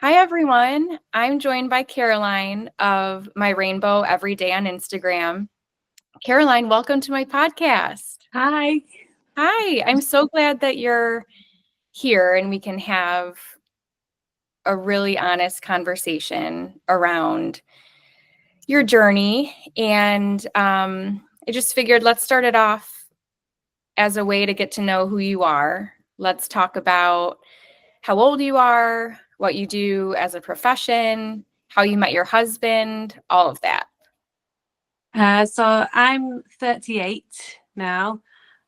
Hi, everyone. I'm joined by Caroline of My Rainbow Every Day on Instagram. Caroline, welcome to my podcast. Hi. Hi, I'm so glad that you're here and we can have a really honest conversation around your journey. And I just figured let's start it off as a way to get to know who you are. Let's talk about how old you are, what you do as a profession, how you met your husband, all of that. So I'm 38 now.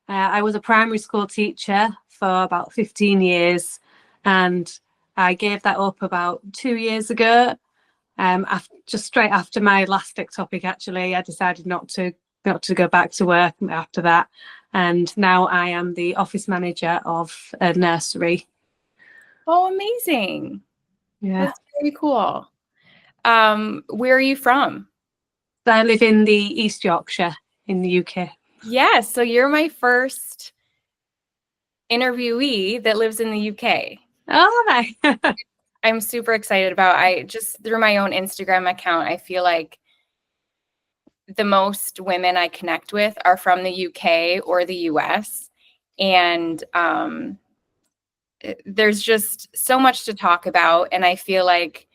I was a primary school teacher for about 15 years, and I gave that up about 2 years ago. Just straight after my last ectopic, actually, I decided not to go back to work after that, and now I am the office manager of a nursery. Oh, amazing. Yeah, That's very cool. Where are you from? so I live in the East Yorkshire in the UK. Yes, so you're my first interviewee that lives in the UK. Oh, right. I'm super excited about. I just through my own Instagram account, I feel like the most women I connect with are from the UK or the US. And there's just so much to talk about. And I feel like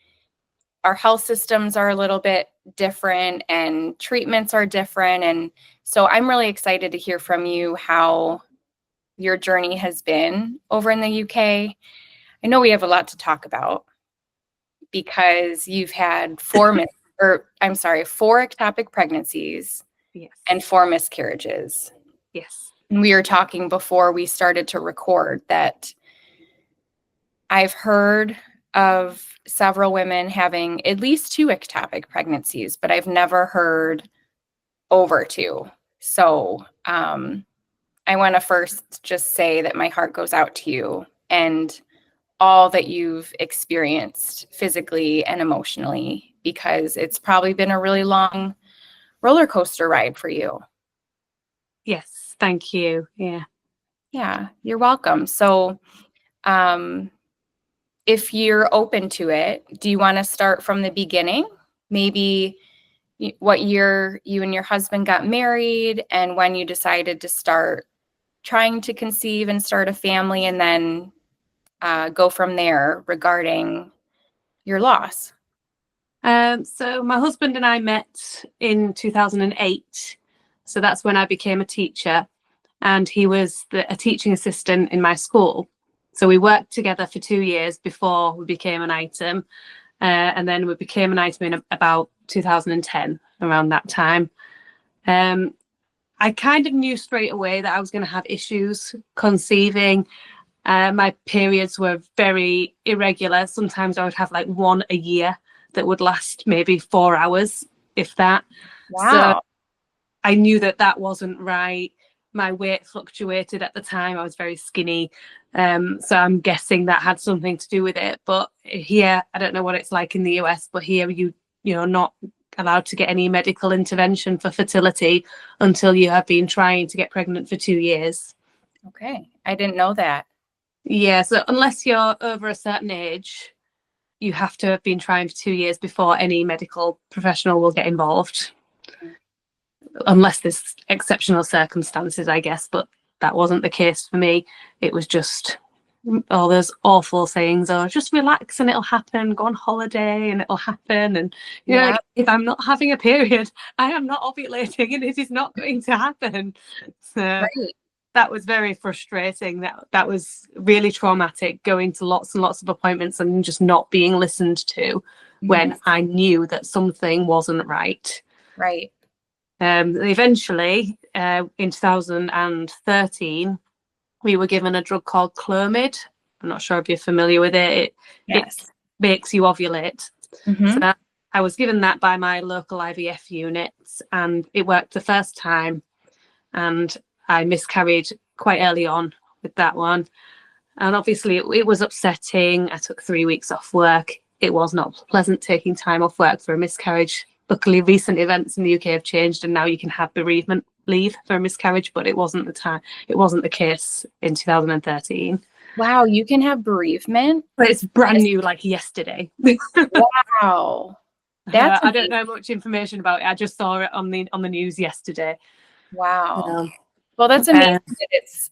our health systems are a little bit different and treatments are different. And so I'm really excited to hear from you how your journey has been over in the UK. I know we have a lot to talk about because you've had four ectopic pregnancies Yes. and 4 miscarriages. Yes. And we were talking before we started to record that I've heard of several women having at least 2 ectopic pregnancies, but I've never heard over 2. So I want to first just say that my heart goes out to you and all that you've experienced physically and emotionally, because it's probably been a really long roller coaster ride for you. Yes. Thank you. Yeah. Yeah, you're welcome. So if you're open to it, do you want to start from the beginning? Maybe what year you and your husband got married and when you decided to start trying to conceive and start a family, and then go from there regarding your loss. So my husband and I met in 2008. So that's when I became a teacher, and he was a teaching assistant in my school. So we worked together for 2 years before we became an item. And then we became an item in about 2010, around that time. I kind of knew straight away that I was going to have issues conceiving. My periods were very irregular. Sometimes I would have like one a year that would last maybe 4 hours, if that. Wow. So I knew that wasn't right. My weight fluctuated at the time. I was very skinny. So I'm guessing that had something to do with it. But here, I don't know what it's like in the US, but here you're not allowed to get any medical intervention for fertility until you have been trying to get pregnant for 2 years. Okay. I didn't know that. Yeah, so unless you're over a certain age, you have to have been trying for 2 years before any medical professional will get involved. Unless there's exceptional circumstances, I guess, but that wasn't the case for me. It was just all those awful sayings, oh, just relax and it'll happen, go on holiday and it'll happen. And, like, if I'm not having a period, I am not ovulating and it is not going to happen. So Right. that was very frustrating. That was really traumatic, going to lots and lots of appointments and just not being listened to when I knew that something wasn't right. Right. Eventually, in 2013, we were given a drug called Clomid. I'm not sure if you're familiar with it. It makes you ovulate. So I was given that by my local IVF units, and it worked the first time. And I miscarried quite early on with that one. And obviously, it was upsetting. I took 3 weeks off work. It was not pleasant taking time off work for a miscarriage. Luckily, recent events in the UK have changed, and now you can have bereavement leave for a miscarriage, but it wasn't the case in 2013. Wow, you can have bereavement? But it's brand new, like yesterday. Wow. That's I don't amazing. know much information about it. I just saw it on the news yesterday. Wow. Um, Well, that's uh, amazing that it's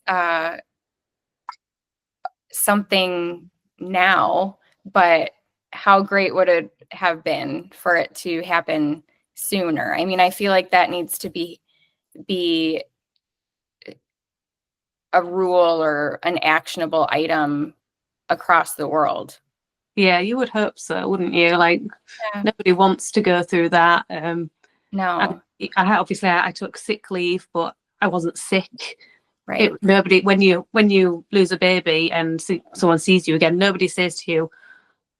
something now, but how great would it have been for it to happen sooner? I mean, I feel like that needs to be a rule or an actionable item across the world. yeah, you would hope so, wouldn't you? Like Yeah. nobody wants to go through that. No, Obviously I took sick leave, but I wasn't sick. right. Nobody when you lose a baby and someone sees you again, nobody says to you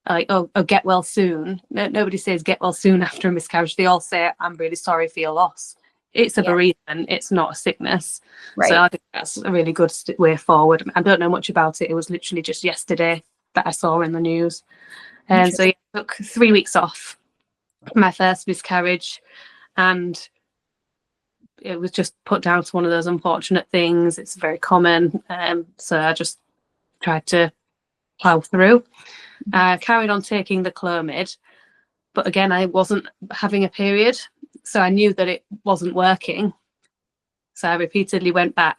like, oh, get well soon. Nobody says get well soon after a miscarriage. They all say, I'm really sorry for your loss. It's a Yeah, bereavement. It's not a sickness. So right. I think that's a really good way forward. I don't know much about it. It was literally just yesterday that I saw in the news. And so Interesting. yeah, I took 3 weeks off, my first miscarriage, and it was just put down to one of those unfortunate things. It's very common. So I just tried to plow through. Carried on taking the Clomid, but again, I wasn't having a period, so I knew that it wasn't working. So I repeatedly went back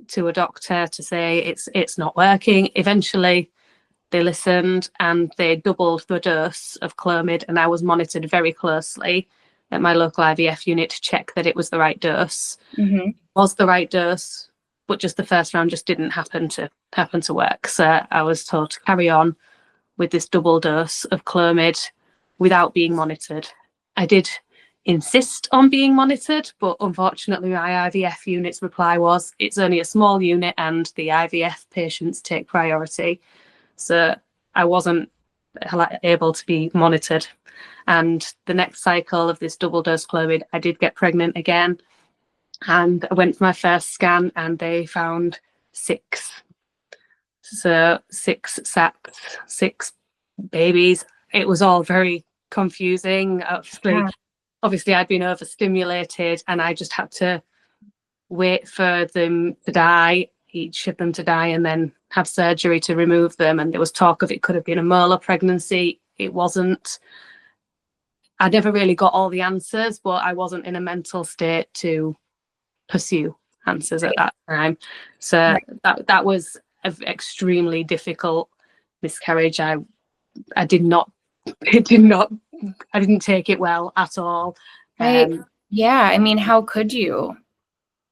to a doctor to say it's not working. Eventually, they listened and they doubled the dose of Clomid, and I was monitored very closely at my local IVF unit to check that it was the right dose. Mm-hmm. Was the right dose, but just the first round just didn't happen to work. So I was told to carry on with this double dose of Clomid without being monitored. I did insist on being monitored, but unfortunately my IVF unit's reply was it's only a small unit and the IVF patients take priority. So I wasn't able to be monitored. And the next cycle of this double dose Clomid, I did get pregnant again. And I went for my first scan and they found 6. So 6 sacs, 6 babies. It was all very confusing. Yeah. Obviously I'd been overstimulated and I just had to wait for them to die, each of them to die, and then have surgery to remove them. And there was talk of it could have been a molar pregnancy. It wasn't. I never really got all the answers, but I wasn't in a mental state to pursue answers at Right. that time. So Right. that was an extremely difficult miscarriage. I did not it did not I didn't take it well at all. Right. Yeah. I mean, how could you?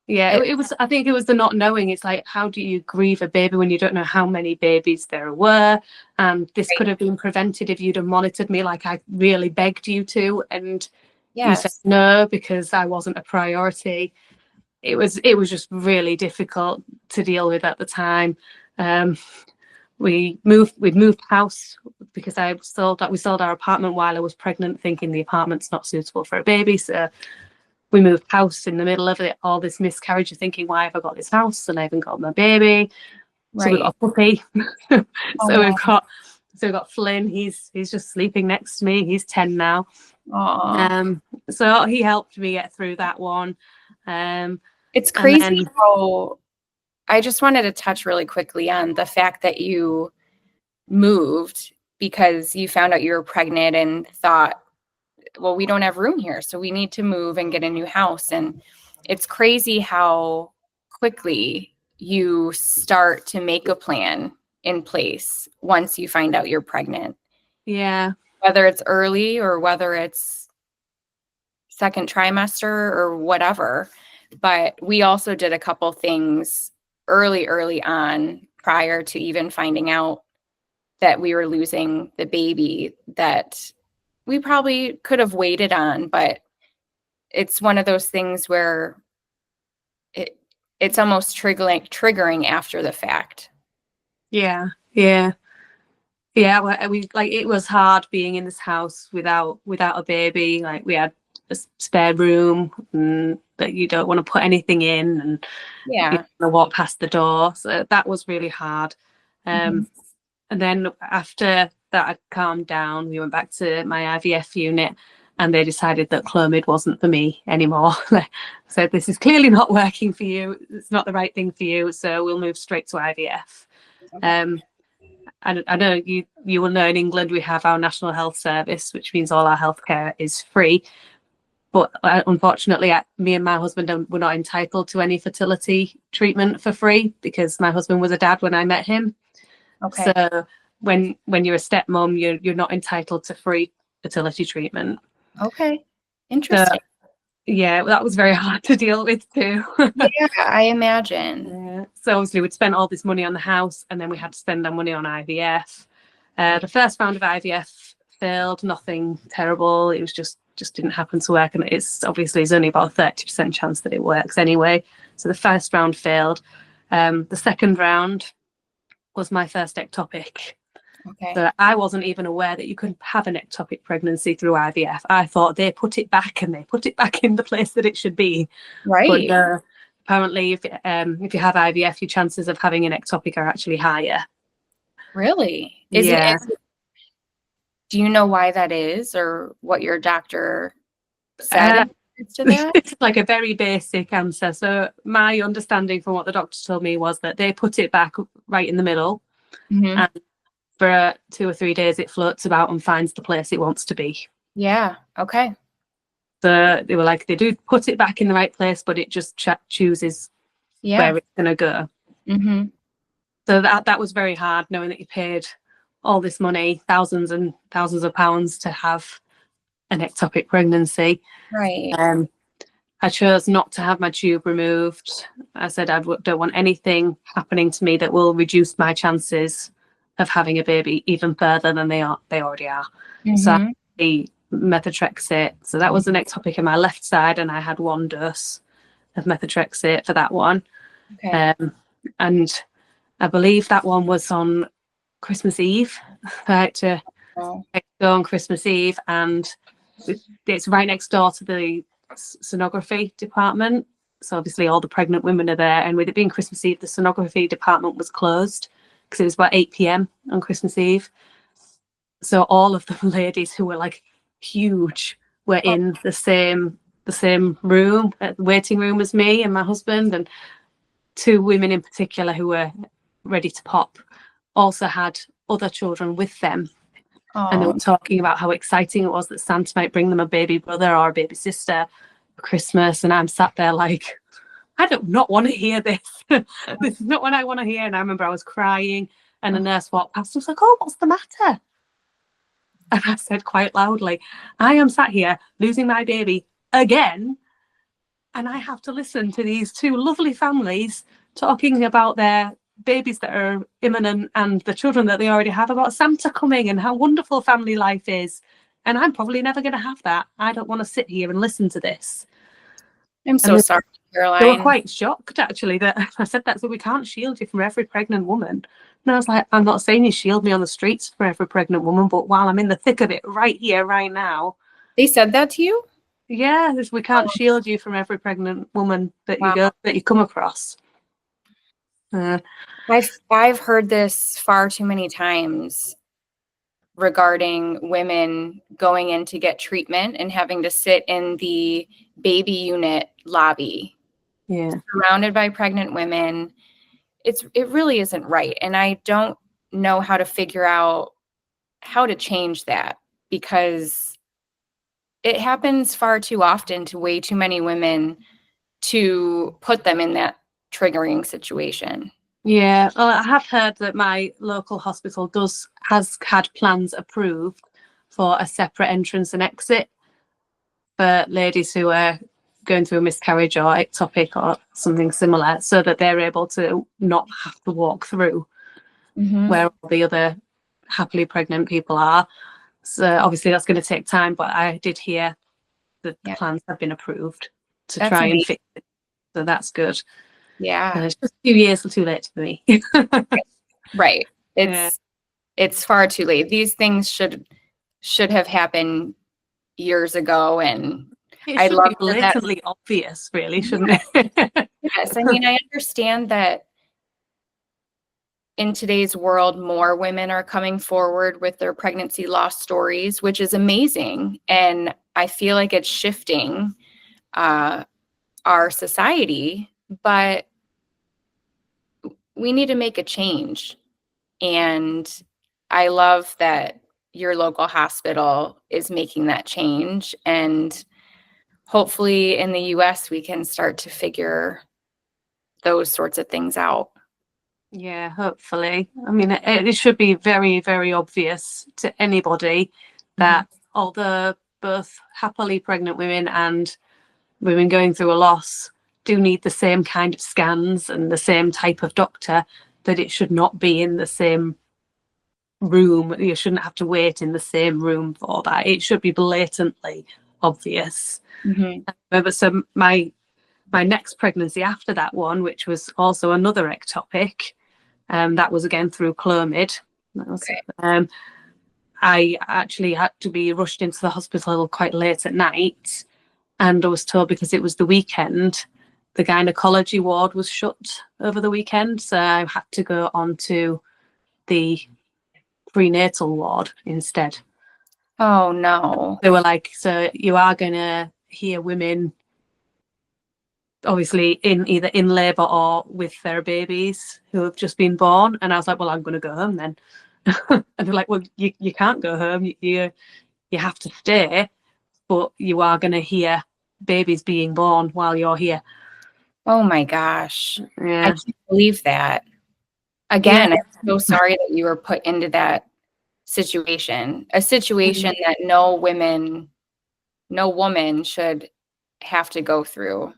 Yeah, It, it was. I think it was the not knowing. It's like, how do you grieve a baby when you don't know how many babies there were? And this right. could have been prevented if you'd have monitored me like I really begged you to, and you said Yes. no because I wasn't a priority. It was just really difficult to deal with at the time. Um, we'd moved house because we sold our apartment while I was pregnant, thinking the apartment's not suitable for a baby. So we moved house in the middle of it, all this miscarriage of thinking, why have I got this house and I haven't got my baby? So we got Right. a puppy. Oh so no. we've got Flynn. He's just sleeping next to me. He's 10 now. Aw. So he helped me get through that one. Um, It's and crazy then how I just wanted to touch really quickly on the fact that you moved because you found out you were pregnant and thought, well, we don't have room here, so we need to move and get a new house. And it's crazy how quickly you start to make a plan in place once you find out you're pregnant, yeah, whether it's early or whether it's second trimester or whatever. But we also did a couple things early on prior to even finding out that we were losing the baby that we probably could have waited on, but it's one of those things where it's almost triggering after the fact. yeah, yeah. Yeah, we like it was hard being in this house without a baby. Like we had a spare room that you don't want to put anything in, and you Yeah. don't want to walk past the door. So that was really hard. Mhm. And then after that had calmed down, we went back to my IVF unit, and they decided that Clomid wasn't for me anymore. They said, this is clearly not working for you. It's not the right thing for you. So we'll move straight to IVF. I know you will know in England we have our National Health Service, which means all our healthcare is free. But unfortunately, me and my husband were not entitled to any fertility treatment for free because my husband was a dad when I met him. Okay. So when you're a stepmom, you're not entitled to free fertility treatment. Okay. So Interesting. yeah, that was very hard to deal with too. Yeah, I imagine. So obviously we'd spent all this money on the house and then we had to spend our money on IVF. The first round of IVF failed, nothing terrible. It was just didn't happen to work. And it's only about a 30% chance that it works anyway. So the first round failed. The second round was my first ectopic. Okay. So I wasn't even aware that you could have an ectopic pregnancy through IVF. I thought they put it back in the place that it should be. Right. But apparently, if you have IVF, your chances of having an ectopic are actually higher. Really? Yeah. Do you know why that is, or what your doctor said to that? It's like a very basic answer. So my understanding from what the doctor told me was that they put it back right in the middle, Mm-hmm. and for 2 or 3 days it floats about and finds the place it wants to be. Yeah. Okay. So they were like, they do put it back in the right place, but it just chooses where it's going to go. Mm-hmm. So that was very hard, knowing that you paid all this money, thousands and thousands of pounds to have an ectopic pregnancy. Right. I chose not to have my tube removed. I said I don't want anything happening to me that will reduce my chances of having a baby even further than they already are. Mm-hmm. So the methotrexate. So that was an ectopic in my left side, and I had 1 dose of methotrexate for that one. Okay. And I believe that one was on Christmas Eve. I had to go on Christmas Eve, and it's right next door to the sonography department. So obviously all the pregnant women are there, and with it being Christmas Eve, the sonography department was closed because it was about 8 p.m. on Christmas Eve. So all of the ladies who were like huge were in the same room, waiting room as me and my husband, and 2 women in particular who were ready to pop also had other children with them. And they were talking about how exciting it was that Santa might bring them a baby brother or a baby sister for Christmas. And I'm sat there like, I do not want to hear this. This is not what I want to hear. And I remember I was crying, and the nurse walked past and was like, "Oh, what's the matter?" And I said quite loudly, "I am sat here losing my baby again, and I have to listen to these 2 lovely families talking about their babies that are imminent and the children that they already have, about Santa coming and how wonderful family life is. And I'm probably never going to have that. I don't want to sit here and listen to this." I'm so sorry, Caroline. They were quite shocked, actually, that I said that. So we can't shield you from every pregnant woman. And I was like, I'm not saying you shield me on the streets for every pregnant woman, but while I'm in the thick of it right here, right now. They said that to you? Yeah, we can't shield you from every pregnant woman that you come across. I've heard this far too many times regarding women going in to get treatment and having to sit in the baby unit lobby, surrounded by pregnant women. It really isn't right, and I don't know how to figure out how to change that, because it happens far too often to way too many women to put them in that triggering situation. Yeah, well, I have heard that my local hospital has had plans approved for a separate entrance and exit for ladies who are going through a miscarriage or ectopic or something similar, so that they're able to not have to walk through where all the other happily pregnant people are. So obviously that's going to take time, but I did hear that the plans have been approved to try and fix it. So that's good. Yeah. It's just a few years too late for me. Right. It's far too late. These things should have happened years ago, and it should be blatantly obvious, really, shouldn't it? Yes. I mean, I understand that in today's world, more women are coming forward with their pregnancy loss stories, which is amazing. And I feel like it's shifting our society, but we need to make a change. And I love that your local hospital is making that change. And hopefully in the US, we can start to figure those sorts of things out. Yeah, hopefully. I mean, it should be very, very obvious to anybody that although both happily pregnant women and women going through a loss do need the same kind of scans and the same type of doctor, that it should not be in the same room. You shouldn't have to wait in the same room for that. It should be blatantly obvious. Mm-hmm. So my next pregnancy after that one, which was also another ectopic, that was again through Clomid. Okay. I actually had to be rushed into the hospital quite late at night, and I was told because it was the weekend, the gynecology ward was shut over the weekend, so I had to go on to the prenatal ward instead. Oh no. They were like, so you are going to hear women obviously in either in labour or with their babies who have just been born. And I was like, well, I'm going to go home then. And they're like, well, you can't go home. You have to stay, but you are going to hear babies being born while you're here. Oh my gosh. I Yeah. can't believe that. Yeah. Again, I'm so sorry that you were put into that situation, a situation that no woman should have to go through.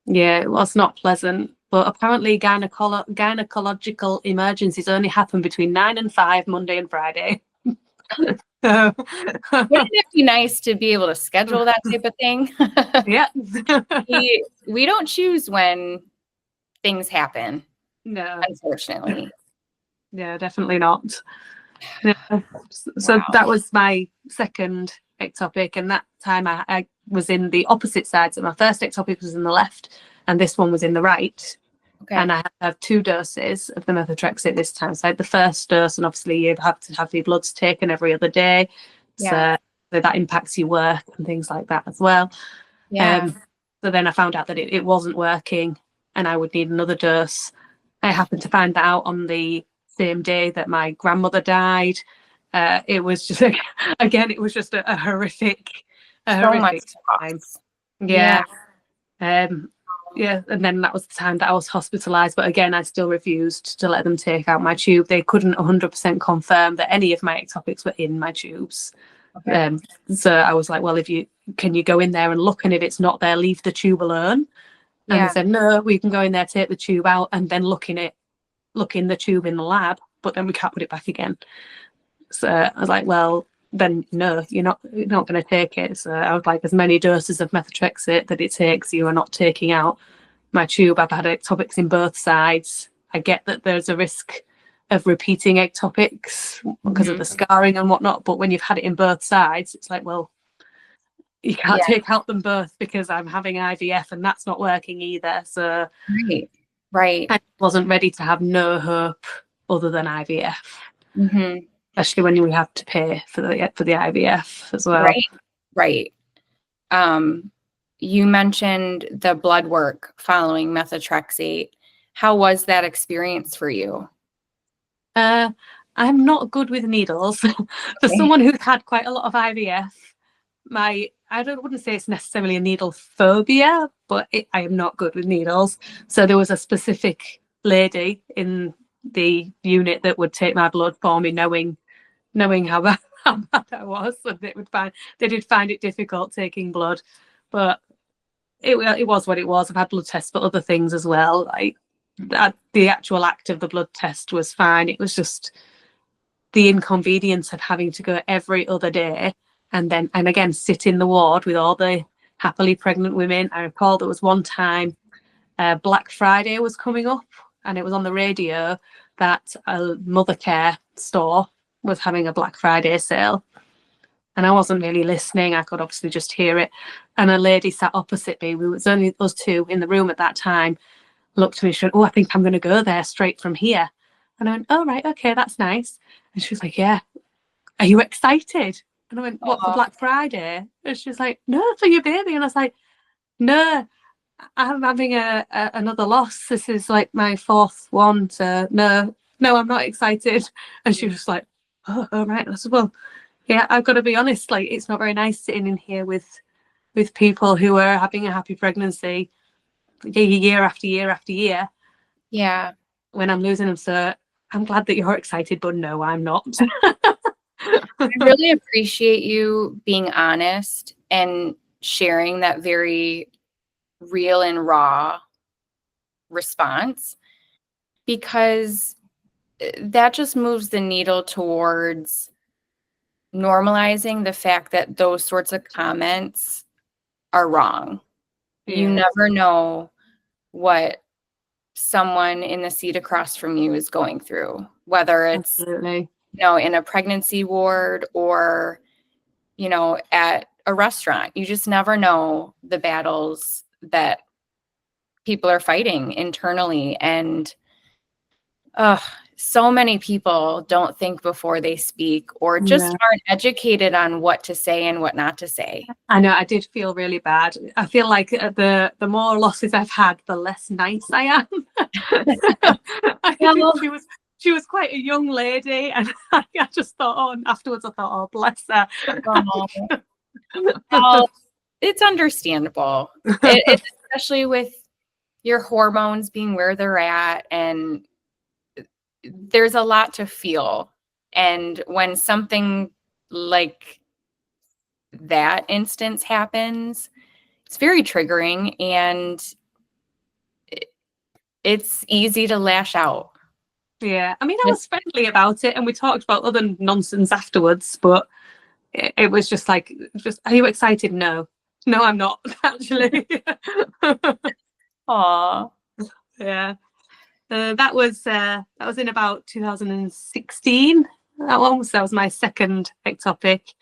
Yeah, it was not pleasant. But apparently gynecological emergencies only happen between 9 and 5, Monday and Friday. So, Wouldn't it be nice to be able to schedule that type of thing? yeah. we don't choose when things happen, No. unfortunately. Yeah, definitely not. Yeah. So Wow. that was my second ectopic, and that time I was in the opposite side. So my first ectopic was in the left, and this one was in the right. Okay. And I had to have 2 doses of the methotrexate this time. So I had the first dose, and obviously you have to have your bloods taken every other day. Yeah. So that impacts your work and things like that as well. Yeah. So then I found out that it wasn't working and I would need another dose. I happened to find that out on the same day that my grandmother died. It was just, again, it was just a horrific So much time. loss. Yeah. Yeah, and then that was the time that I was hospitalised. But again, I still refused to let them take out my tube. They couldn't 100% confirm that any of my ectopics were in my tubes. Okay. So I was like, well, can you go in there and look, and if it's not there, leave the tube alone. And Yeah. they said, no, we can go in there, take the tube out, and then look in the tube in the lab, but then we can't put it back again. So I was like, well, then no, you're not going to take it. So I was like, as many doses of methotrexate that it takes, you are not taking out my tube. I've had ectopics in both sides. I get that there's a risk of repeating ectopics because of the scarring and whatnot, but when you've had it in both sides, it's like, well, you can't take out them both because I'm having IVF and that's not working either. So Right. I wasn't ready to have no hope other than IVF. Especially when we have to pay for the IVF as well. Right. You mentioned the blood work following methotrexate. How was that experience for you? I'm not good with needles. For someone who's had quite a lot of IVF, I wouldn't say it's necessarily a needle phobia, but I am not good with needles. So there was a specific lady in the unit that would take my blood for me, knowing how bad I was, and they did find it difficult taking blood, but it was what it was. I've had blood tests for other things as well. Like the actual act of the blood test was fine. It was just the inconvenience of having to go every other day and again sit in the ward with all the happily pregnant women. I recall there was one time Black Friday was coming up, and it was on the radio that a mother care store was having a Black Friday sale, and I wasn't really listening. I could obviously just hear it, and a lady sat opposite me. We was only us two in the room at that time. Looked at me, she went, "Oh, I think I'm going to go there straight from here." And I went, "Oh, right, okay, that's nice." And she was like, "Yeah, are you excited?" And I went, "What, for Black Friday?" And she was like, "No, for your baby." And I was like, "No, I'm having another loss. This is like my 4th one, so no, no, I'm not excited. And she was like, oh, all right. I said, well, yeah, I've got to be honest, like, it's not very nice sitting in here with people who are having a happy pregnancy year after year after year. Yeah. When I'm losing them. So I'm glad that you're excited, but no, I'm not. I really appreciate you being honest and sharing that very real and raw response, because that just moves the needle towards normalizing the fact that those sorts of comments are wrong. You Yeah, never know what someone in the seat across from you is going through, whether it's, absolutely. in a pregnancy ward or, at a restaurant. You just never know the battles that people are fighting internally. And so many people don't think before they speak, or just No. aren't educated on what to say and what not to say. I know, I did feel really bad. I feel like the more losses I've had, the less nice I am. Well, She was quite a young lady, and I just thought, oh, and afterwards I thought, oh, bless her. well, it's understandable. It's especially with your hormones being where they're at, and there's a lot to feel. And when something like that instance happens, it's very triggering, and it's easy to lash out. Yeah, I mean, I was friendly about it, and we talked about other nonsense afterwards, but it was just like, are you excited? No, I'm not actually. Aw. Yeah, that was in about 2016. That was my second ectopic,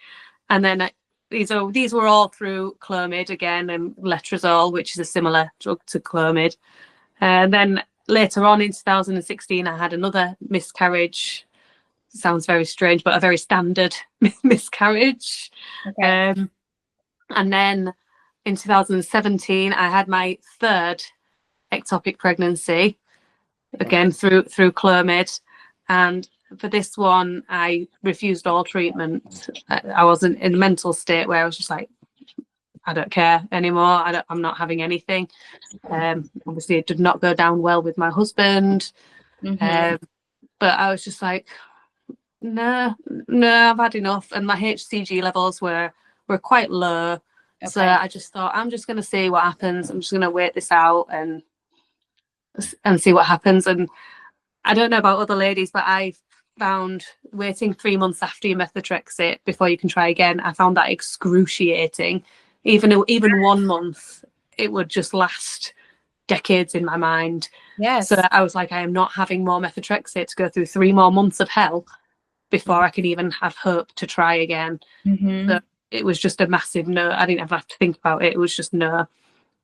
and then these were all through Clomid again, and letrozole, which is a similar drug to Clomid. And then later on in 2016, I had another miscarriage. Sounds very strange, but a very standard miscarriage. Okay. And then in 2017, I had my third ectopic pregnancy, again through Clomid. And for this one, I refused all treatment. I was in a mental state where I was just like, I don't care anymore. I'm not having anything. Obviously, it did not go down well with my husband. Mm-hmm. But I was just like, no, I've had enough. And my HCG levels were quite low. Okay. So I just thought, I'm just going to see what happens. I'm just going to wait this out and see what happens. And I don't know about other ladies, but I found waiting 3 months after your methotrexate before you can try again, I found that excruciating. Even 1 month, it would just last decades in my mind. Yes. So I was like, I am not having more methotrexate to go through 3 more months of hell before I can even have hope to try again. Mm-hmm. So it was just a massive no. I didn't have to think about it. It was just no.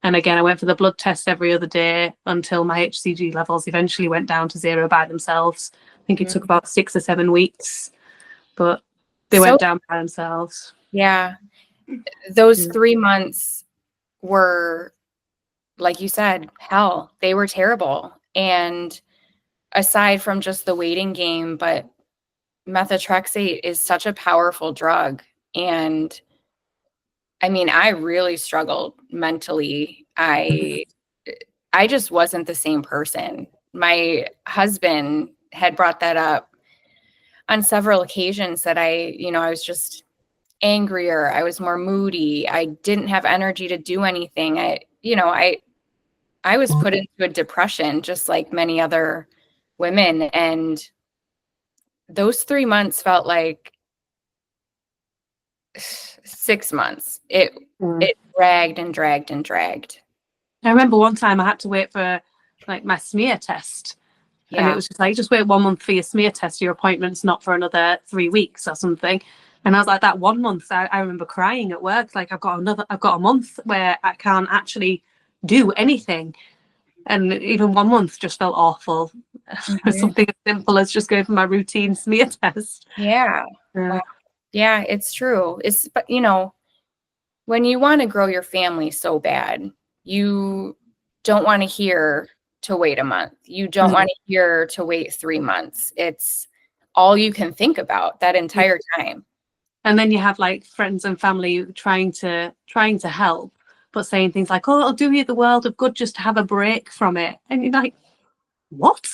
And again, I went for the blood test every other day until my HCG levels eventually went down to 0 by themselves. I think it took about 6 or 7 weeks, but they went down by themselves. Yeah. Those 3 months were, like you said, hell. They were terrible. And aside from just the waiting game, but methotrexate is such a powerful drug. And I mean, I really struggled mentally. I just wasn't the same person. My husband had brought that up on several occasions, that I was just angrier. I was more moody. I didn't have energy to do anything. I was put into a depression just like many other women. And those 3 months felt like 6 months. It dragged and dragged and dragged. I remember one time I had to wait for like my smear test. Yeah. And it was just like, just wait 1 month for your smear test. Your appointment's not for another 3 weeks or something. And I was like, that 1 month, I remember crying at work. Like, I've got a month where I can't actually do anything. And even 1 month just felt awful. Mm-hmm. Something as simple as just going for my routine smear test. Yeah. Wow. Yeah, it's true. But when you want to grow your family so bad, you don't want to hear to wait a month. You don't want to hear to wait 3 months. It's all you can think about that entire time. And then you have like friends and family trying to help, but saying things like, "Oh, it'll do you the world of good just to have a break from it." And you're like, "What?"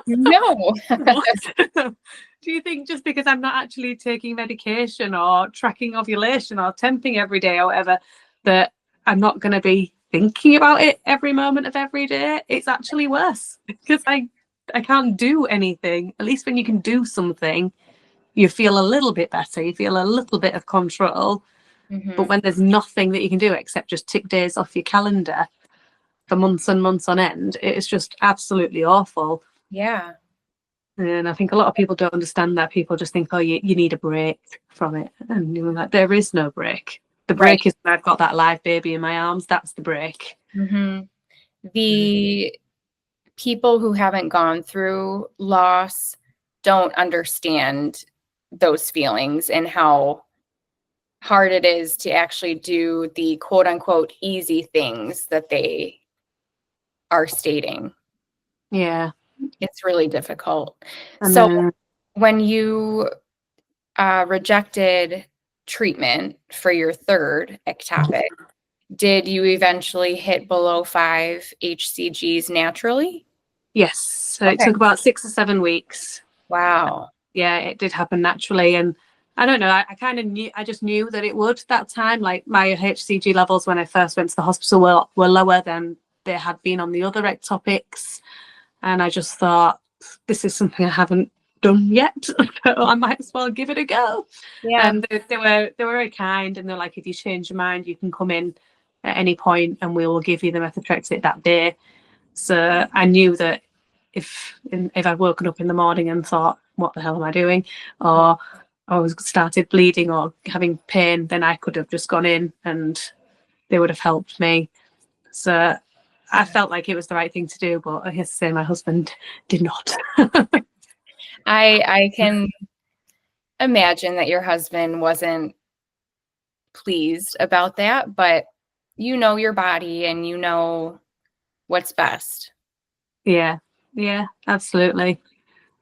No. What? Do you think just because I'm not actually taking medication or tracking ovulation or temping every day or whatever, that I'm not going to be thinking about it every moment of every day? It's actually worse because I can't do anything. At least when you can do something, you feel a little bit better. You feel a little bit of control. But when there's nothing that you can do except just tick days off your calendar for months and months on end, it's just absolutely awful. Yeah. And I think a lot of people don't understand that. People just think, oh, you need a break from it. And you're like, there is no break. The break is when I've got that live baby in my arms. That's the break. The people who haven't gone through loss don't understand those feelings and how hard it is to actually do the quote unquote easy things that they are stating. Yeah. It's really difficult. So when you rejected treatment for your third ectopic, did you eventually hit below 5 HCGs naturally? Yes. So it took about 6 or 7 weeks. Wow. Yeah, it did happen naturally. And I don't know, I kind of knew, I just knew that it would that time. Like my HCG levels when I first went to the hospital were lower than they had been on the other ectopics. And I just thought, this is something I haven't done yet, so I might as well give it a go. Yeah. And they were very kind, and they're like, if you change your mind, you can come in at any point and we will give you the methotrexate that day. So I knew that if I'd woken up in the morning and thought, what the hell am I doing? Or I was started bleeding or having pain, then I could have just gone in and they would have helped me. So I felt like it was the right thing to do, but I have to say my husband did not. I can imagine that your husband wasn't pleased about that, but you know your body and you know what's best. Yeah, absolutely.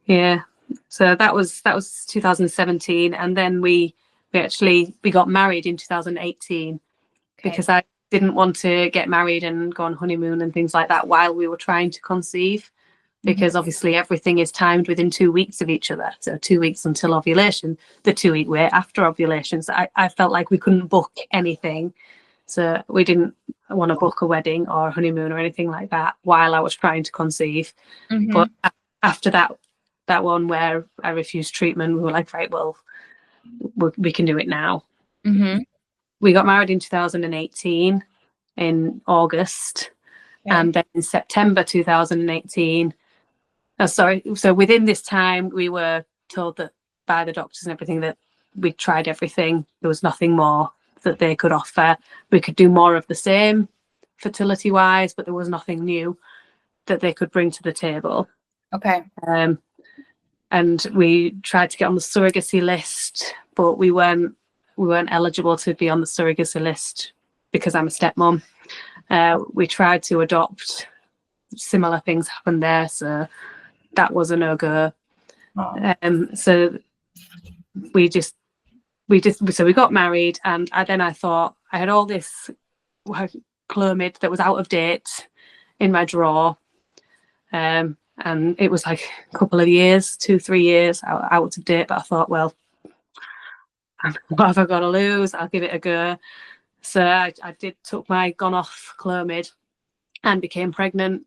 Yeah. So that was 2017, and then we got married in 2018 because I didn't want to get married and go on honeymoon and things like that while we were trying to conceive, because obviously everything is timed within 2 weeks of each other. So 2 weeks until ovulation, the 2-week wait after ovulation. So I felt like we couldn't book anything. So we didn't want to book a wedding or a honeymoon or anything like that while I was trying to conceive. But after that one where I refused treatment, we were like, right, well, we can do it now. We got married in 2018 in August. And then in September 2018, so within this time, we were told that by the doctors and everything that we'd tried everything. There was nothing more that they could offer. We could do more of the same fertility-wise, but there was nothing new that they could bring to the table. And we tried to get on the surrogacy list, but we weren't eligible to be on the surrogacy list because I'm a stepmom. We tried to adopt. Similar things happened there, so that was a no-go. So we got married, and I thought I had all this Clomid that was out of date in my drawer, and it was like a couple of years, 2-3 years out of date. But I thought, well, what have I got to lose? I'll give it a go. So I took my gone off Clomid and became pregnant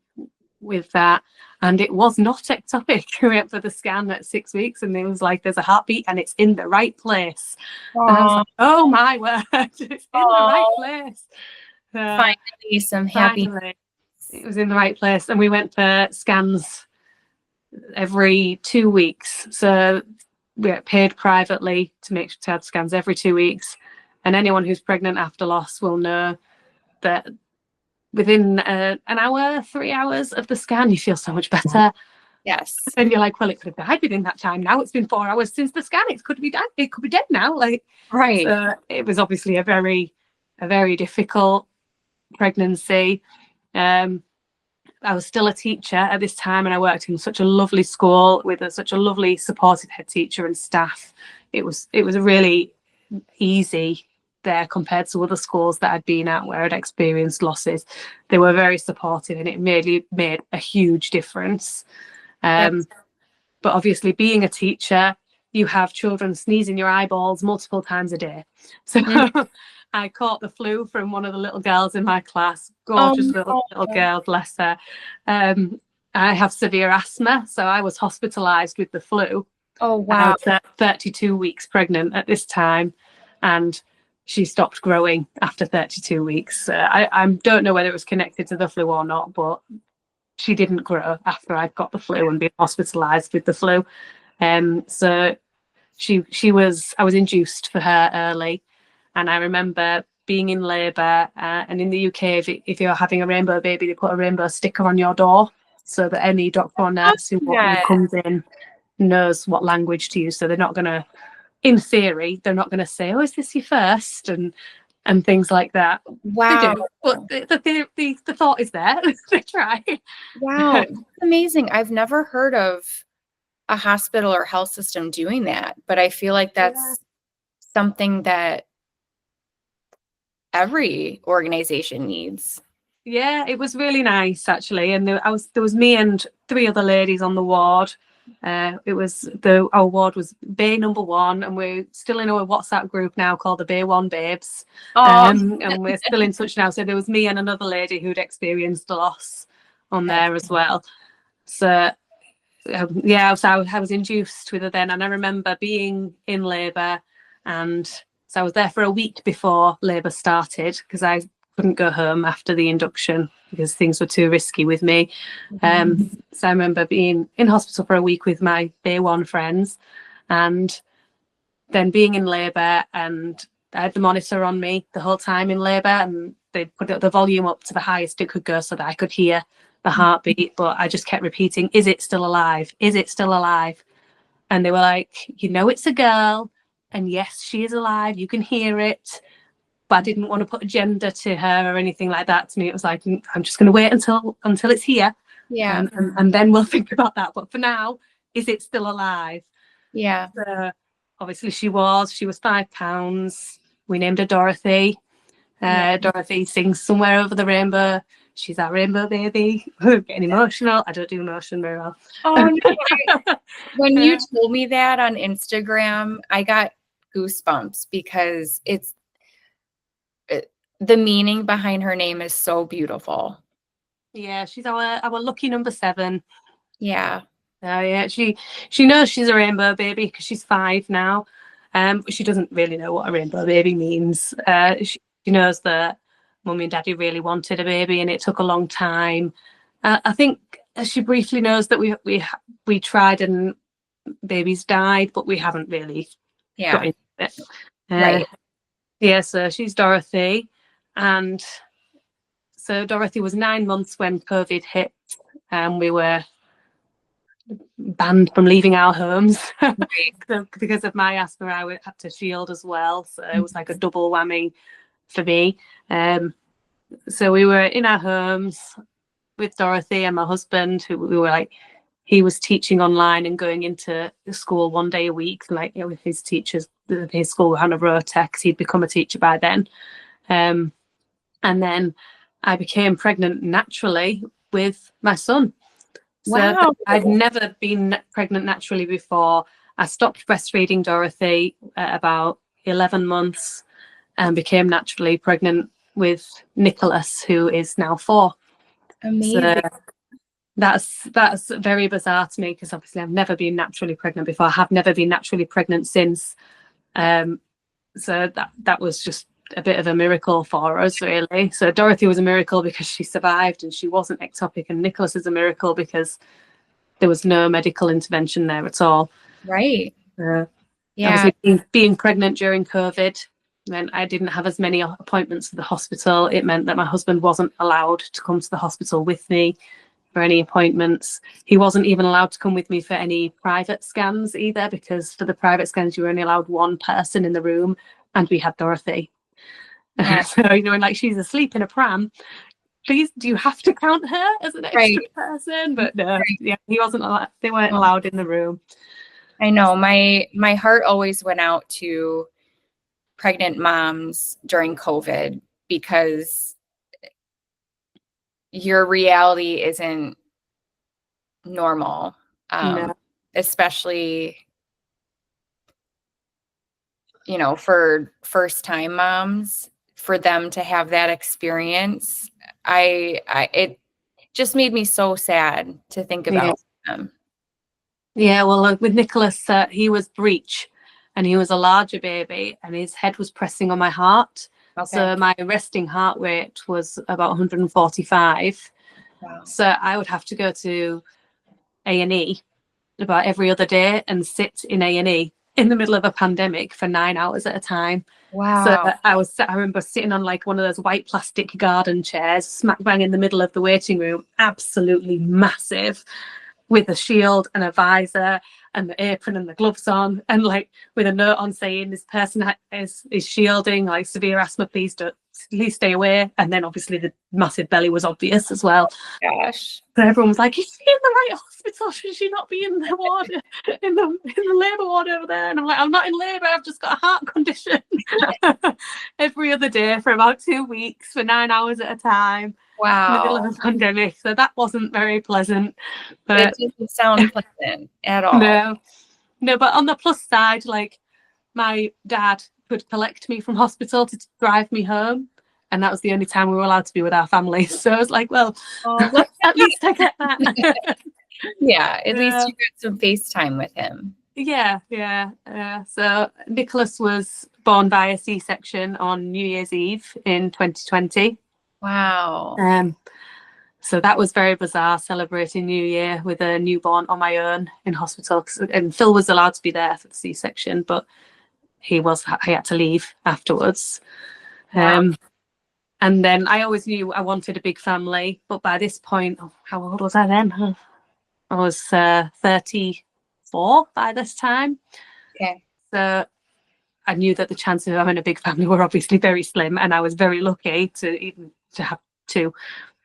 with that, and it was not ectopic. We went for the scan at 6 weeks, and it was like, there's a heartbeat and it's in the right place. And I was like, oh my word, it's in the right place. Finally, some happy. It was in the right place, and we went for scans every 2 weeks. So we get paid privately to have scans every 2 weeks. And anyone who's pregnant after loss will know that within an hour, 3 hours of the scan, you feel so much better. Yes. And you're like, well, it could have died within that time. Now it's been 4 hours since the scan. It could be dead. It could be dead now. Right. So it was obviously a very difficult pregnancy. I was still a teacher at this time, and I worked in such a lovely school with such a lovely supportive head teacher and staff. It was really easy there compared to other schools that I'd been at where I'd experienced losses. They were very supportive, and it really made a huge difference. That's But obviously, being a teacher, you have children sneezing your eyeballs multiple times a day. So I caught the flu from one of the little girls in my class. Gorgeous little girl, bless her. I have severe asthma, so I was hospitalised with the flu. Oh, I wow. was 32 weeks pregnant at this time, and she stopped growing after 32 weeks. I don't know whether it was connected to the flu or not, but she didn't grow after I got the flu and been hospitalised with the flu. So I was induced for her early, and I remember being in labour. And in the UK, if you're having a rainbow baby, they put a rainbow sticker on your door so that any doctor or nurse who comes in knows what language to use. So they're not going to, in theory, they're not going to say, "Oh, is this your first?" and things like that. Wow. They do, but the thought is there. They try. Wow. That's amazing. I've never heard of a hospital or health system doing that, but I feel like that's something that every organization needs. Yeah, it was really nice actually, and there was me and 3 other ladies on the ward. Our ward was Bay number 1, and we're still in a WhatsApp group now called the Bay 1 Babes. And we're still in touch now. So there was me and another lady who'd experienced a loss on there as well. So so I was induced with her then, and I remember being in labour, and so I was there for a week before labour started because I couldn't go home after the induction because things were too risky with me. So I remember being in hospital for a week with my Bay 1 friends, and then being in labour, and I had the monitor on me the whole time in labour, and they put the volume up to the highest it could go so that I could hear the heartbeat, but I just kept repeating, "Is it still alive? Is it still alive?" And they were like, "It's a girl, and yes, she is alive, you can hear it." But I didn't want to put a gender to her or anything like that. To me, it was like, I'm just going to wait until it's here, and then we'll think about that. But for now, is it still alive? Yeah. Obviously, she was 5 pounds. We named her Dorothy. Dorothy sings "Somewhere Over the Rainbow." She's our rainbow baby. Getting emotional. I don't do emotion very well. Oh no! When you told me that on Instagram, I got goosebumps because the meaning behind her name is so beautiful. Yeah, she's our lucky number 7. Yeah. Yeah, she knows she's a rainbow baby because she's 5 now. She doesn't really know what a rainbow baby means. She knows that Mummy and Daddy really wanted a baby, and it took a long time. I think she briefly knows that we tried and babies died, but we haven't really got into it. Right. Yeah, so she's Dorothy, and so Dorothy was 9 months when COVID hit, and we were banned from leaving our homes because of my asthma. I had to shield as well, so it was like a double whammy for me. So we were in our homes with Dorothy and my husband, who we were like, he was teaching online and going into the school 1 day a week, like with his teachers. His school had a rota because he'd become a teacher by then. And then I became pregnant naturally with my son. So I'd never been pregnant naturally before. I stopped breastfeeding Dorothy at about 11 months and became naturally pregnant with Nicholas, who is now 4. Amazing. So that's very bizarre to me because obviously I've never been naturally pregnant before. I have never been naturally pregnant since. So that was just a bit of a miracle for us, really. So Dorothy was a miracle because she survived and she wasn't ectopic, and Nicholas is a miracle because there was no medical intervention there at all. Right. Obviously, being pregnant during COVID meant I didn't have as many appointments at the hospital. It meant that my husband wasn't allowed to come to the hospital with me for any appointments. He wasn't even allowed to come with me for any private scans either, because for the private scans you were only allowed 1 person in the room, and we had Dorothy. So and like she's asleep in a pram, please, do you have to count her as an extra Right. person? But no, Right. yeah, he wasn't allowed. They weren't Oh, allowed in the room. I know. My heart always went out to pregnant moms during COVID because your reality isn't normal, No. especially, you know, for first time moms, for them to have that experience. It just made me so sad to think Yeah. about them. Yeah, well, with Nicholas, he was breech and he was a larger baby and his head was pressing on my heart. Okay. So my resting heart rate was about 145. Wow. So I would have to go to A&E about every other day and sit in A&E in the middle of a pandemic for 9 hours at a time. So Wow. I remember sitting on like one of those white plastic garden chairs, smack bang in the middle of the waiting room, absolutely massive, with a shield and a visor and the apron and the gloves on, and like with a note on saying this person is shielding, like severe asthma, please stay away. And then obviously the massive belly was obvious as well. Gosh. So everyone was like, "Is she in the right hospital? Should she not be in the ward, in the labour ward over there?" And I'm like, "I'm not in labour. I've just got a heart condition." Every other day for about 2 weeks for 9 hours at a time. In the middle of Wow. a pandemic. So that wasn't very pleasant. But It doesn't sound pleasant at all. no, but on the plus side, like my dad could collect me from hospital to drive me home. And that was the only time we were allowed to be with our families. So I was like, well, Oh, at least I get that. yeah, at least you got some FaceTime with him. Yeah. So Nicholas was born via C-section on New Year's Eve in 2020. Wow. So that was very bizarre, celebrating New Year with a newborn on my own in hospital. And Phil was allowed to be there for the C-section, but he had to leave afterwards. Wow. And then I always knew I wanted a big family, but by this point, how old was I then? I was 34 by this time. Okay. So I knew that the chances of having a big family were obviously very slim, and I was very lucky to have two.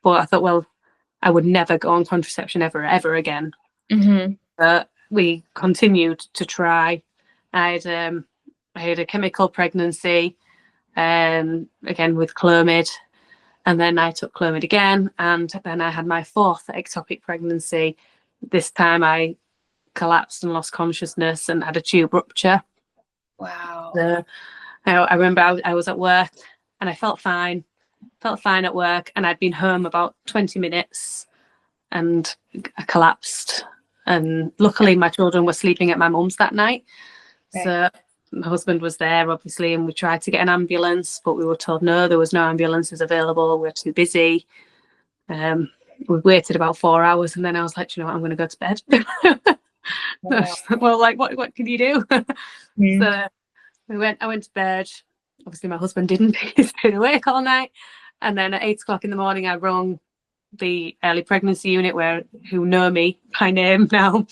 But I thought, well, I would never go on contraception ever again. Mm-hmm. But we continued to try. I had a chemical pregnancy, again with Clomid, and then I took Clomid again, and then I had my fourth ectopic pregnancy. This time I collapsed and lost consciousness and had a tube rupture. Wow. So, I remember I was at work and I felt fine at work, and I'd been home about 20 minutes and I collapsed. And luckily my children were sleeping at my mum's that night. Okay. So my husband was there, obviously, and we tried to get an ambulance, but we were told no, there was no ambulances available. We're too busy. We waited about 4 hours, and then I was like, you know what, I'm going to go to bed. Wow. Well, like, what can you do? Mm-hmm. So I went to bed. Obviously, my husband didn't. He stayed awake all night. And then at 8 o'clock in the morning, I rung the early pregnancy unit who know me by name now.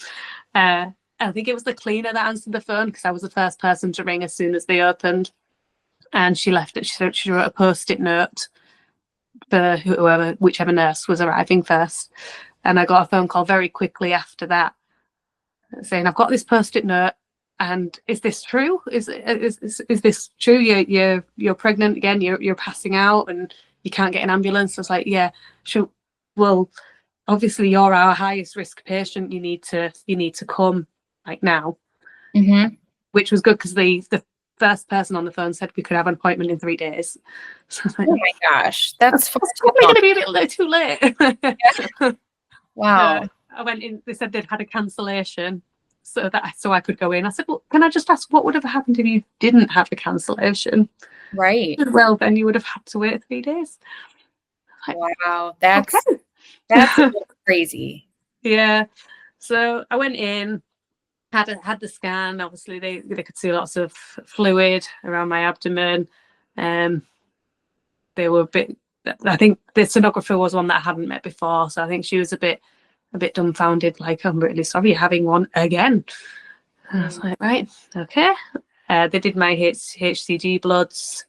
I think it was the cleaner that answered the phone because I was the first person to ring as soon as they opened. And she left it. She wrote a post-it note for whichever nurse was arriving first. And I got a phone call very quickly after that saying, "I've got this post-it note, and is this true? Is this true? You're pregnant again? You're passing out, and you can't get an ambulance?" I was like, "Yeah, sure. Well, obviously you're our highest risk patient. You need to come like now." Mm-hmm. Which was good because the first person on the phone said we could have an appointment in 3 days. So I was like, Oh my gosh, that's probably going to be a bit too late. wow. I went in. They said they'd had a cancellation, so I could go in. I said, "Well, can I just ask what would have happened if you didn't have a cancellation?" Right. "Well, then you would have had to wait 3 days." Like, Wow. That's okay. that's a little crazy. Yeah. So I went in, had the scan. Obviously, they could see lots of fluid around my abdomen. They were a bit. I think the sonographer was one that I hadn't met before, so I think she was a bit dumbfounded, like, "I'm really sorry, you're having one again." And I was like, right, okay. They did my HCG bloods.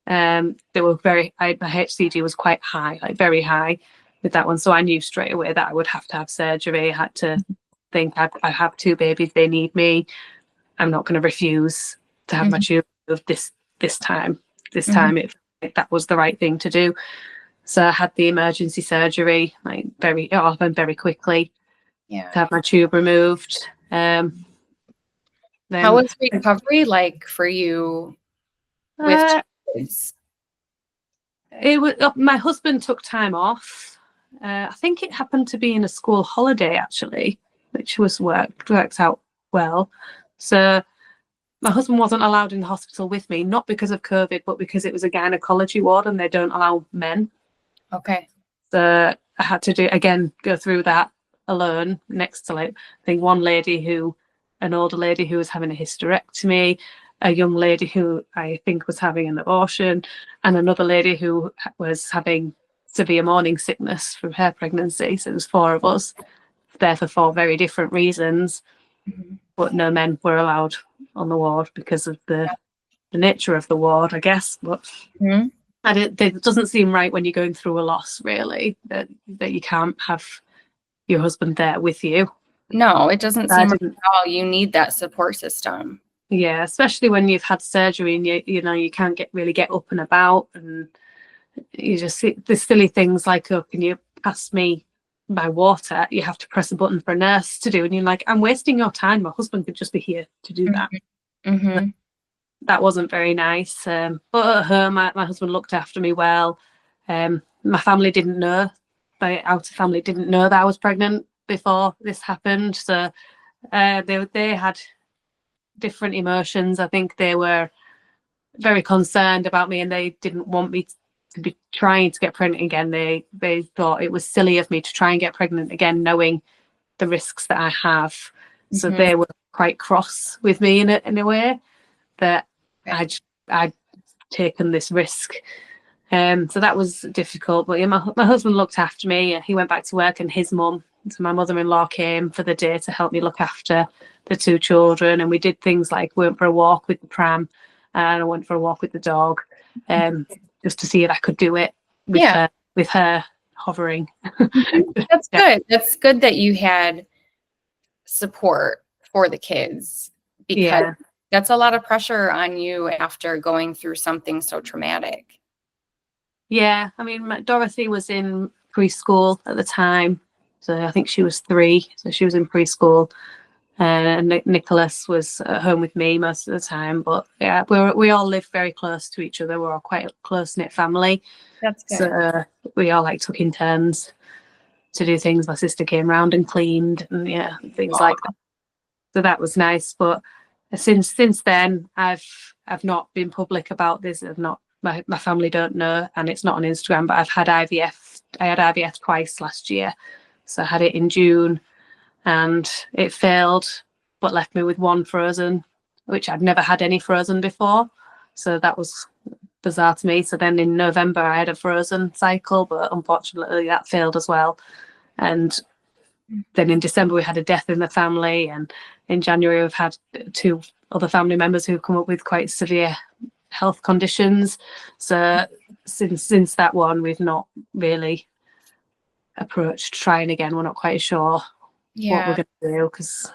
They were my HCG was quite high, like very high with that one. So I knew straight away that I would have to have surgery. I had to think I have two babies, they need me. I'm not going to refuse to have my tube moved this time. This time that was the right thing to do. So I had the emergency surgery like it happened very quickly Yeah. to have my tube removed. Then How was recovery like for you with kids? it was my husband took time off. I think it happened to be in a school holiday actually, which worked out well. So my husband wasn't allowed in the hospital with me, not because of COVID, but because it was a gynecology ward and they don't allow men. Okay. So I had to go through that alone next to like I think an older lady who was having a hysterectomy, a young lady who I think was having an abortion, and another lady who was having severe morning sickness from her pregnancy. So there's four of us there for four very different reasons, but no men were allowed on the ward because of the nature of the ward, I guess. But it doesn't seem right when you're going through a loss, really, that you can't have your husband there with you. No, it doesn't seem right at all. You need that support system. Yeah, especially when you've had surgery and you can't really get up and about, and you just see the silly things like, oh, can you pass me my water? You have to press a button for a nurse to do, and you're like, I'm wasting your time. My husband could just be here to do that. That wasn't very nice. But at home, my husband looked after me well. My family didn't know. My outer family didn't know that I was pregnant before this happened. So they had different emotions. I think they were very concerned about me and they didn't want me to be trying to get pregnant again. They thought it was silly of me to try and get pregnant again, knowing the risks that I have. So they were quite cross with me in a way that I'd taken this risk. So that was difficult. But yeah, my husband looked after me. He went back to work and his mum, so my mother-in-law, came for the day to help me look after the two children. And we did things like went for a walk with the pram and I went for a walk with the dog just to see if I could do it with her hovering. That's good. That's good that you had support for the kids because that's a lot of pressure on you after going through something so traumatic. Yeah, I mean, Dorothy was in preschool at the time, so I think she was 3, so she was in preschool. And Nicholas was at home with me most of the time. But yeah, we all live very close to each other. We're all quite a close-knit family. That's good. So we all like took in turns to do things. My sister came round and cleaned and things like that. So that was nice. But since then, I've not been public about this. I've not. My family don't know, and it's not on Instagram. But I've had IVF. I had IVF twice last year. So I had it in June, and it failed, but left me with one frozen, which I'd never had any frozen before. So that was bizarre to me. So then in November, I had a frozen cycle, but unfortunately that failed as well. And then in December, we had a death in the family. And in January, we've had 2 other family members who've come up with quite severe health conditions. So since that one, we've not really approached trying again. We're not quite sure what we're going to do because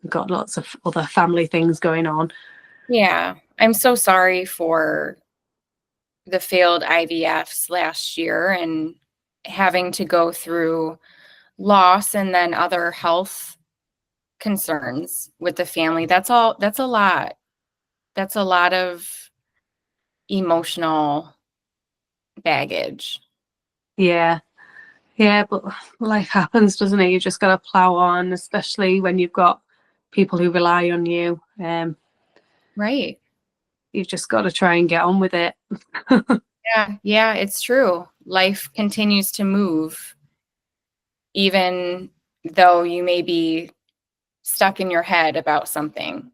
we've got lots of other family things going on. Yeah. I'm so sorry for the failed IVFs last year and having to go through loss and then other health concerns with the family. That's a lot. That's a lot of emotional baggage. Yeah, but life happens, doesn't it? You just got to plow on, especially when you've got people who rely on you. Right. You've just got to try and get on with it. Yeah, it's true. Life continues to move, even though you may be stuck in your head about something.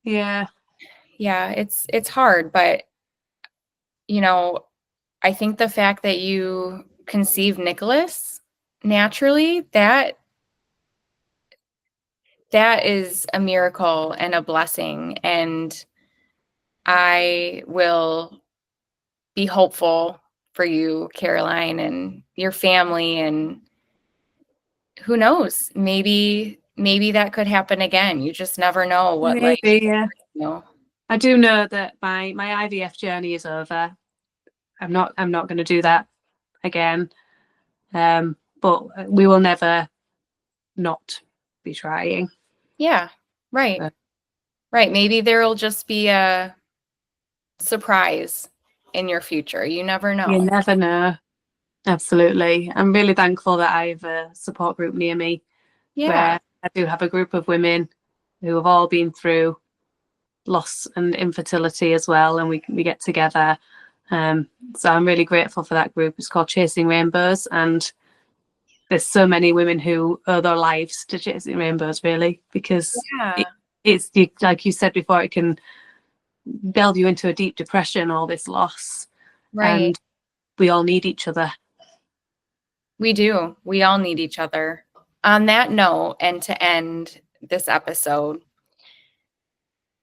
Yeah, it's hard, but I think the fact that you conceived Nicholas naturally, that is a miracle and a blessing. And I will be hopeful for you, Caroline, and your family, and who knows, maybe that could happen again. You just never know what life, Maybe, yeah. you know. I do know that my IVF journey is over. I'm not going to do that again. But we will never not be trying. Yeah, right. So, Right. Maybe there'll just be a surprise in your future. You never know. you never know. Absolutely. I'm really thankful that I have a support group near me Yeah, where I do have a group of women who have all been through loss and infertility as well, and we get together. So I'm really grateful for that group. It's called Chasing Rainbows, and there's so many women who owe their lives to Chasing Rainbows, really, because yeah, it's like you said before, it can delve you into a deep depression, all this loss, right. and we all need each other. We do. We all need each other. On that note, and to end this episode,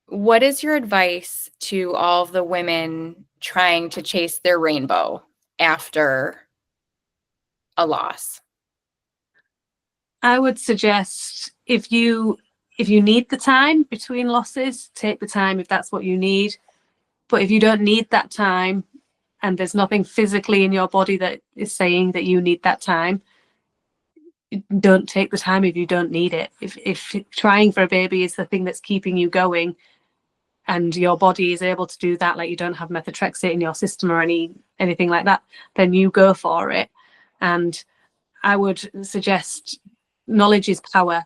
what is your advice to all of the women trying to chase their rainbow after a loss? I would suggest if you need the time between losses, take the time if that's what you need. But if you don't need that time and there's nothing physically in your body that is saying that you need that time, don't take the time if you don't need it. If trying for a baby is the thing that's keeping you going and your body is able to do that, like you don't have methotrexate in your system or anything like that, then you go for it. And I would suggest knowledge is power.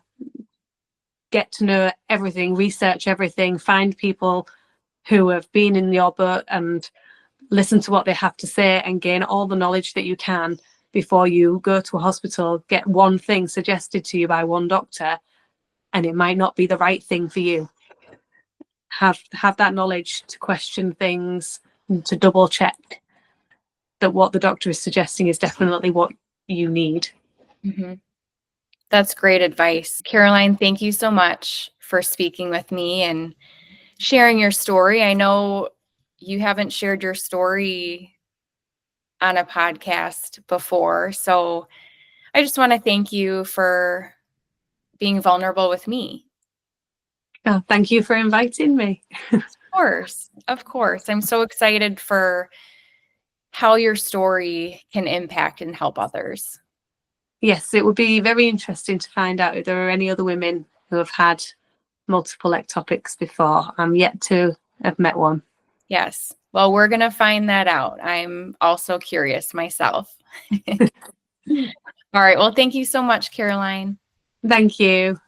Get to know everything, research everything, find people who have been in your boat and listen to what they have to say and gain all the knowledge that you can before you go to a hospital. Get one thing suggested to you by one doctor and it might not be the right thing for you. Have that knowledge to question things and to double check that what the doctor is suggesting is definitely what you need. Mm-hmm. That's great advice. Caroline, thank you so much for speaking with me and sharing your story. I know you haven't shared your story on a podcast before, so I just want to thank you for being vulnerable with me. Oh, thank you for inviting me. Of course, of course. I'm so excited for how your story can impact and help others. Yes, it would be very interesting to find out if there are any other women who have had multiple ectopics before. I'm yet to have met one. Yes. Well, we're going to find that out. I'm also curious myself. All right. Well, thank you so much, Caroline. Thank you.